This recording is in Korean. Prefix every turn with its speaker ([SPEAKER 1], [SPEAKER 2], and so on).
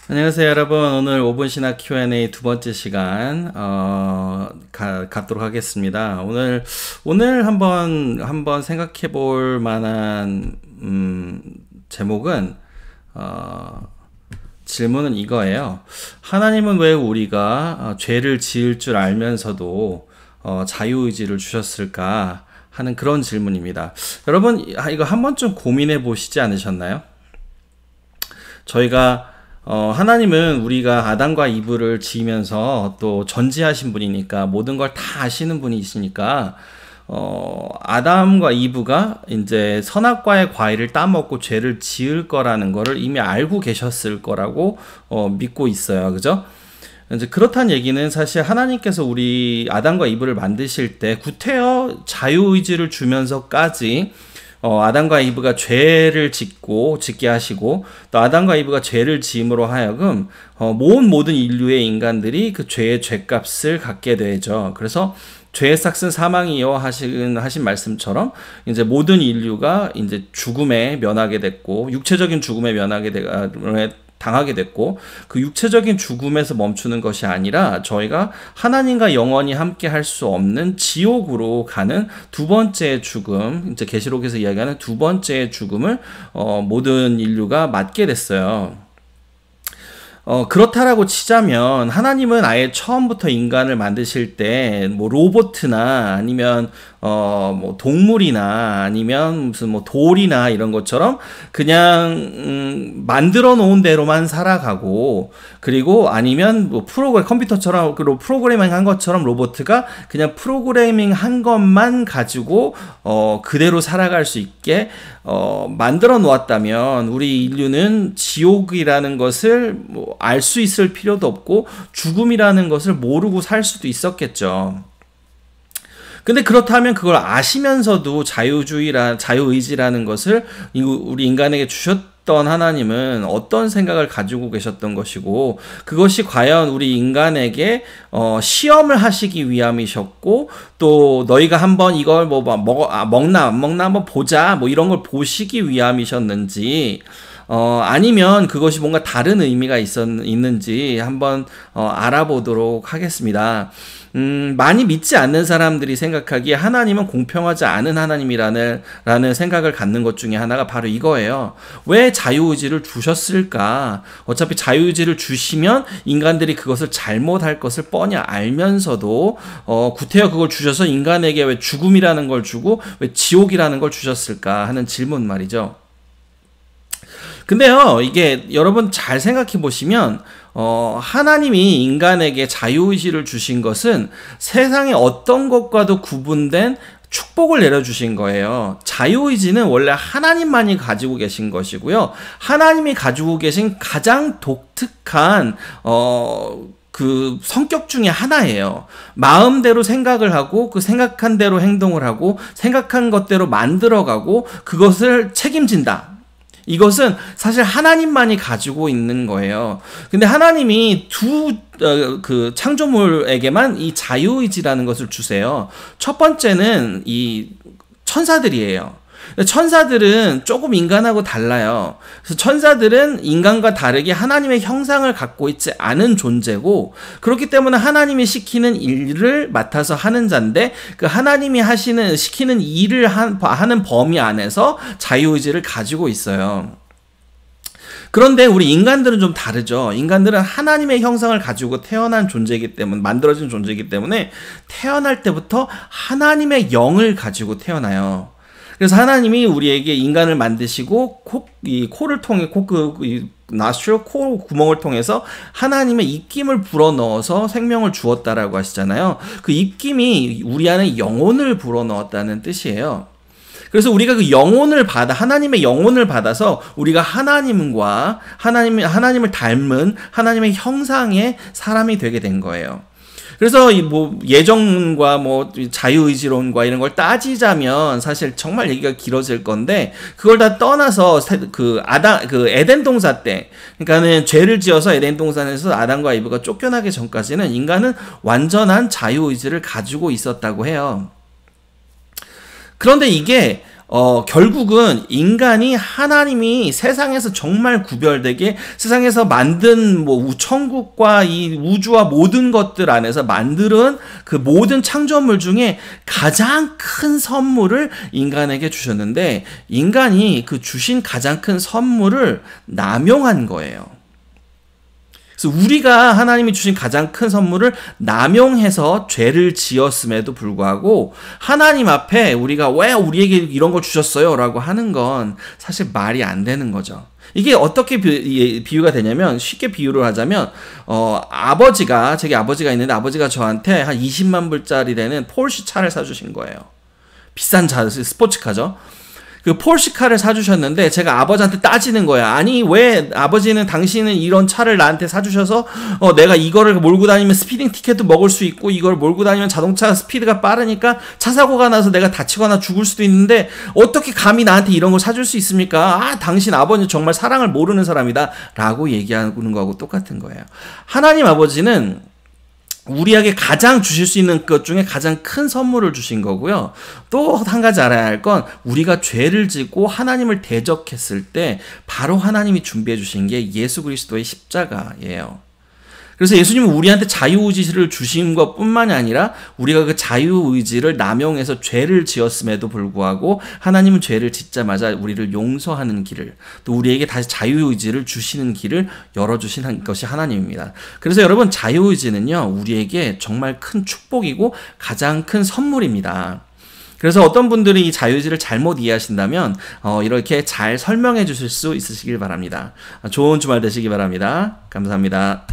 [SPEAKER 1] 안녕하세요 여러분. 오늘 5분 신학 Q&A 두 번째 시간 갖도록 하겠습니다. 오늘 한번 생각해 볼 만한 제목은 질문은 이거예요. 하나님은 왜 우리가 죄를 지을 줄 알면서도 자유의지를 주셨을까 하는 그런 질문입니다. 여러분 이거 한 번쯤 고민해 보시지 않으셨나요? 저희가 하나님은 우리가 아담과 이브를 지으면서 또 전지하신 분이니까 모든 걸 다 아시는 분이시니까 아담과 이브가 이제 선악과의 과일을 따먹고 죄를 지을 거라는 거를 이미 알고 계셨을 거라고 믿고 있어요. 그죠? 이제 그렇다는 얘기는 사실 하나님께서 우리 아담과 이브를 만드실 때 구태여 자유의지를 주면서까지 아담과 이브가 죄를 짓게 하시고 또 아담과 이브가 죄를 지음으로 하여금 모든 인류의 인간들이 그 죄의 죄값을 갖게 되죠. 그래서 죄의 삭은 사망이요 하신 말씀처럼 이제 모든 인류가 이제 죽음에 면하게 됐고 육체적인 죽음에 당하게 됐고 그 육체적인 죽음에서 멈추는 것이 아니라 저희가 하나님과 영원히 함께 할 수 없는 지옥으로 가는 두 번째 죽음, 이제 계시록에서 이야기하는 두 번째 죽음을 모든 인류가 맞게 됐어요. 그렇다라고 치자면 하나님은 아예 처음부터 인간을 만드실 때 뭐 로봇이나 아니면 뭐 동물이나 아니면 무슨 뭐 돌이나 이런 것처럼 그냥 만들어 놓은 대로만 살아가고 그리고 아니면 뭐 컴퓨터처럼 프로그래밍 한 것처럼 로봇가 그냥 프로그래밍 한 것만 가지고 그대로 살아갈 수 있게 만들어 놓았다면 우리 인류는 지옥이라는 것을 뭐 알 수 있을 필요도 없고 죽음이라는 것을 모르고 살 수도 있었겠죠. 근데 그렇다면 그걸 아시면서도 자유의지라는 것을 우리 인간에게 주셨던 하나님은 어떤 생각을 가지고 계셨던 것이고 그것이 과연 우리 인간에게 시험을 하시기 위함이셨고 또 너희가 한번 이걸 먹나 안 먹나 한번 보자 뭐 이런 걸 보시기 위함이셨는지 아니면 그것이 뭔가 다른 의미가 있는지 한번 알아보도록 하겠습니다. 많이 믿지 않는 사람들이 생각하기에 하나님은 공평하지 않은 하나님이라는 생각을 갖는 것 중에 하나가 바로 이거예요. 왜 자유의지를 주셨을까? 어차피 자유의지를 주시면 인간들이 그것을 잘못할 것을 뻔히 알면서도 구태여 그걸 주셔서 인간에게 왜 죽음이라는 걸 주고 왜 지옥이라는 걸 주셨을까 하는 질문 말이죠. 근데요, 이게 여러분 잘 생각해 보시면 하나님이 인간에게 자유의지를 주신 것은 세상의 어떤 것과도 구분된 축복을 내려주신 거예요. 자유의지는 원래 하나님만이 가지고 계신 것이고요. 하나님이 가지고 계신 가장 독특한 그 성격 중에 하나예요. 마음대로 생각을 하고 그 생각한 대로 행동을 하고 생각한 것대로 만들어가고 그것을 책임진다. 이것은 사실 하나님만이 가지고 있는 거예요. 근데 하나님이 그 창조물에게만 이 자유의지라는 것을 주세요. 첫 번째는 이 천사들이에요. 천사들은 조금 인간하고 달라요. 그래서 천사들은 인간과 다르게 하나님의 형상을 갖고 있지 않은 존재고 그렇기 때문에 하나님이 시키는 일을 맡아서 하는 자인데 그 하나님이 시키는 일을 하는 범위 안에서 자유의지를 가지고 있어요. 그런데 우리 인간들은 좀 다르죠. 인간들은 하나님의 형상을 가지고 만들어진 존재이기 때문에 태어날 때부터 하나님의 영을 가지고 태어나요. 그래서 하나님이 우리에게 인간을 만드시고 코를 통해 코 구멍을 통해서 하나님의 입김을 불어넣어서 생명을 주었다라고 하시잖아요. 그 입김이 우리 안에 영혼을 불어넣었다는 뜻이에요. 그래서 우리가 그 하나님의 영혼을 받아서 우리가 하나님을 닮은 하나님의 형상의 사람이 되게 된 거예요. 그래서 예정론과 자유의지론과 이런 걸 따지자면 사실 정말 얘기가 길어질 건데 그걸 다 떠나서 그 에덴 동산 때 그러니까는 죄를 지어서 에덴 동산에서 아담과 이브가 쫓겨나기 전까지는 인간은 완전한 자유의지를 가지고 있었다고 해요. 그런데 이게 결국은 인간이 하나님이 세상에서 정말 구별되게 세상에서 만든 뭐 천국과 이 우주와 모든 것들 안에서 만드는 그 모든 창조물 중에 가장 큰 선물을 인간에게 주셨는데 인간이 그 주신 가장 큰 선물을 남용한 거예요. 그래서 우리가 하나님이 주신 가장 큰 선물을 남용해서 죄를 지었음에도 불구하고 하나님 앞에 우리가 왜 우리에게 이런 걸 주셨어요? 라고 하는 건 사실 말이 안 되는 거죠. 이게 어떻게 비유가 되냐면 쉽게 비유를 하자면 제게 아버지가 있는데 아버지가 저한테 한 20만 불짜리 되는 폴시 차를 사주신 거예요. 비싼 차, 스포츠카죠. 그 폴시카를 사주셨는데 제가 아버지한테 따지는 거야. 아니 왜 아버지는 당신은 이런 차를 나한테 사주셔서 내가 이거를 몰고 다니면 스피딩 티켓도 먹을 수 있고 이걸 몰고 다니면 자동차 스피드가 빠르니까 차 사고가 나서 내가 다치거나 죽을 수도 있는데 어떻게 감히 나한테 이런 걸 사줄 수 있습니까? 아 당신 아버지는 정말 사랑을 모르는 사람이다 라고 얘기하는 거하고 똑같은 거예요. 하나님 아버지는 우리에게 가장 주실 수 있는 것 중에 가장 큰 선물을 주신 거고요. 또 한 가지 알아야 할 건 우리가 죄를 짓고 하나님을 대적했을 때 바로 하나님이 준비해 주신 게 예수 그리스도의 십자가예요. 그래서 예수님은 우리한테 자유의지를 주신 것뿐만이 아니라 우리가 그 자유의지를 남용해서 죄를 지었음에도 불구하고 하나님은 죄를 짓자마자 우리를 용서하는 길을 또 우리에게 다시 자유의지를 주시는 길을 열어주신 것이 하나님입니다. 그래서 여러분 자유의지는요 우리에게 정말 큰 축복이고 가장 큰 선물입니다. 그래서 어떤 분들이 이 자유의지를 잘못 이해하신다면 이렇게 잘 설명해 주실 수 있으시길 바랍니다. 좋은 주말 되시기 바랍니다. 감사합니다.